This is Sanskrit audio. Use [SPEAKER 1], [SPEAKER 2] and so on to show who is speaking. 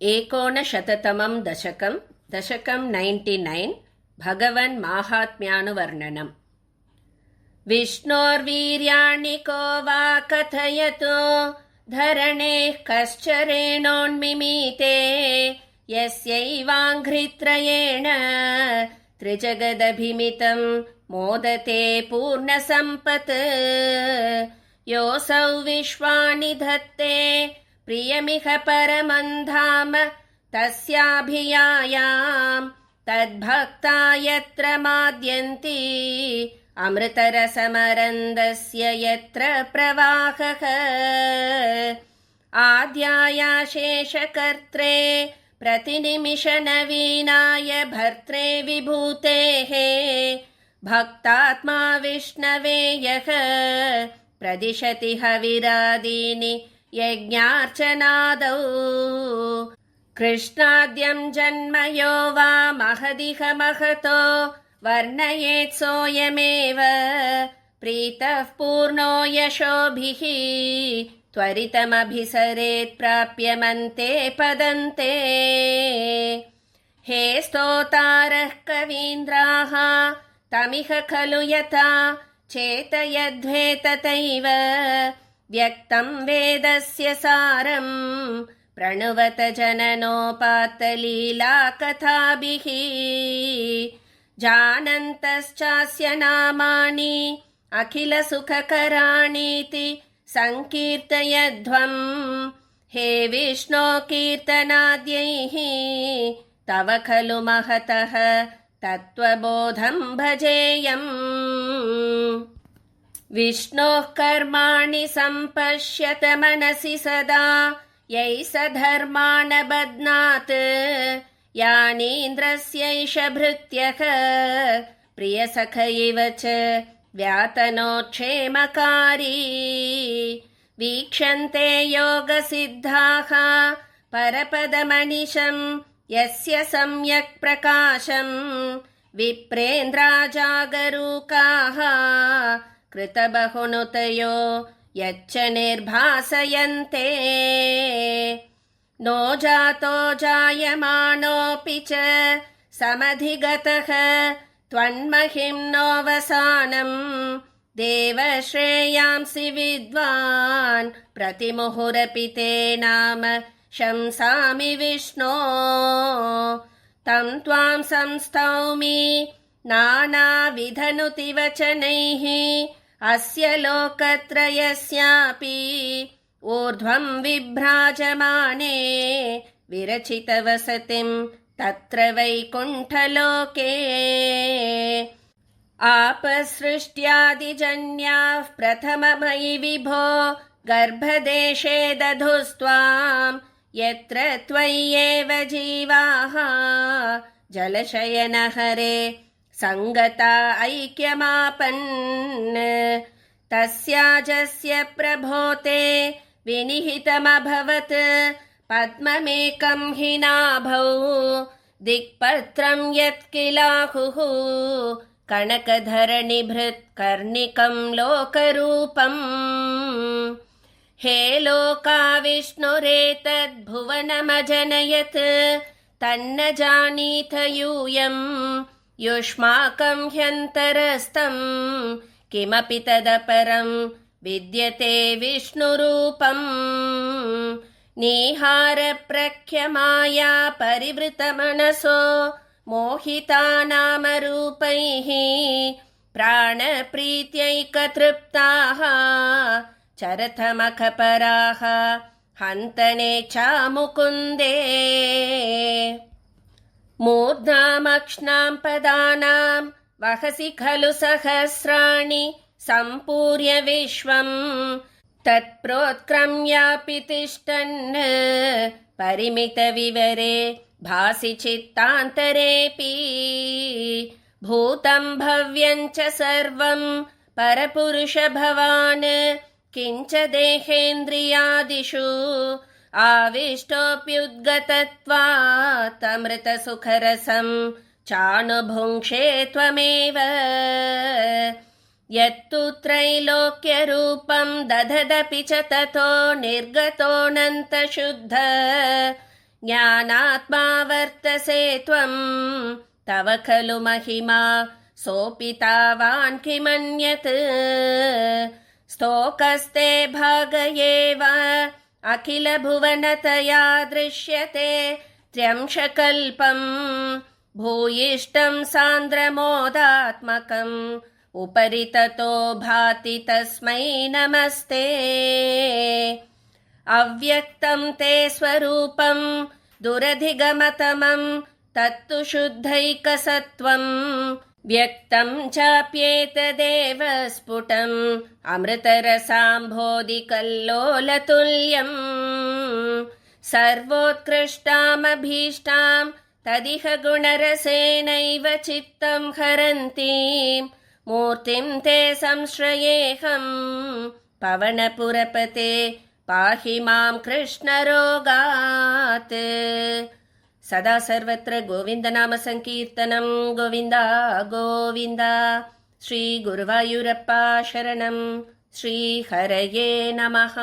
[SPEAKER 1] एकोनशततमं दशकं 99 भगवन्माहात्म्यानुवर्णनम्। विष्णोर्वीर्याणि को वा कथयतु धरणेः कश्चरेणोन्मिमीते यस्यैवाङ्घ्रित्रयेण त्रिजगदभिमितं मोदते पूर्णसम्पत् योऽसौ विश्वानि धत्ते प्रियमिह परमं धाम तस्याभियायां तद्भक्ता यत्र माद्यन्ति अमृतरसमरन्दस्य यत्र प्रवाहः आद्यायाशेषकर्त्रे प्रतिनिमिषनवीनाय भर्त्रे विभूतेः भक्तात्मा विष्णवे यः प्रदिशति हविरादीनि यज्ञार्चनादौ कृष्णाद्यं जन्म यो वा महदिह महतो वर्णयेत् सोऽयमेव प्रीतः पूर्णो यशोभिः त्वरितमभिसरेत् प्राप्यमन्ते पदन्ते। हे स्तोतारः कवीन्द्राः तमिह खलु यथा चेतयध्वे व्यक्तं वेदस्य सारं प्रणुवत जननोपात्तलीलाकथाभिः जानन्तश्चास्य नामानि अखिलसुखकराणीति सङ्कीर्तयध्वं। हे विष्णो कीर्तनाद्यैः तव खलु महतः तत्त्वबोधं भजेयम्। विष्णोः कर्माणि सम्पश्यत मनसि सदा यैः स धर्मान् बध्नात् यानीन्द्रस्यैष भृत्यः प्रियसख इव च व्यातनोक्षेमकारी वीक्षन्ते योगसिद्धाः परपदमनिशं यस्य सम्यक् प्रकाशं विप्रेन्द्रा जागरूकाः कृतबहुनुतयो यच्च निर्भासयन्ते। नो जातो जायमानोऽपि च समधिगतः त्वन्महिम्नोऽवसानं देवश्रेयांसि विद्वान् प्रतिमुहुरपि ते नाम शंसामि विष्णो। तं त्वां संस्तौमि नानाविधनुतिवचनैः अस्य लोकत्रयस्यापि ऊर्ध्वं विभ्राजमाने विरचितवसतिं तत्र वैकुण्ठलोके। आपसृष्ट्यादिजन्याः प्रथममयि विभो गर्भदेशे दधुस्त्वां यत्र त्वय्येव जीवाः जलशयनहरे सङ्गता ऐक्यमापन् तस्याजस्य प्रभोते विनिहितमभवत् पद्ममेकं हि नाभौ दिक्पत्रं यत्किलाहुः कनकधरणिभृत् कर्णिकं लोकरूपम्। हे लोका विष्णुरेतद्भुवनमजनयत् तन्न जानीथ यूयम् युष्माकं ह्यन्तरस्थं किमपि तदपरं विद्यते विष्णुरूपम्। नीहारप्रख्यमाया परिवृतमनसो मोहितानामरूपैः प्राणप्रीत्यैकतृप्ताः चरथमखपराः हन्तनेच्छा मुकुन्दे। मूर्ध्नामक्ष्णां पदानां वहसि खलु सहस्राणि सम्पूर्य विश्वं तत्प्रोत्क्रम्यापि तिष्ठन् परिमितविवरे भासि चित्तान्तरेऽपि। भूतं भव्यं च सर्वं परपुरुष भवान् किञ्च देहेन्द्रियादिषु आविष्टोऽप्युद्गतत्वात् चानुभुङ्क्षे त्वमेव। यत्तु त्रैलोक्यरूपं दधदपि च ततो निर्गतोऽनन्तशुद्ध ज्ञानात्मा वर्तसे त्वं तव खलु महिमा सोऽपि तावान् किमन्यत् स्तोकस्ते भाग एव अखिलभुवनतया दृश्यते त्र्यंशकल्पम् भूयिष्ठं सान्द्रमोदात्मकम् उपरि ततो भाति तस्मै नमस्ते अव्यक्तं ते स्वरूपं दुरधिगमतमं तत्तु शुद्धैकसत्त्वं व्यक्तं चाप्येतदेव स्फुटम् अमृतरसाम्भोधिकल्लोलतुल्यम् सर्वोत्कृष्टामभीष्टां तदिह गुणरसेनैव चित्तं हरन्तीं मूर्तिं ते संश्रयेऽहं पवनपुरपते पाहि मां कृष्णरोगात् सदा सर्वत्र गोविन्दनाम संकीर्तनं गोविन्द गोविन्द श्रीगुरुवायूरप्पा शरणं श्रीहरये नमः।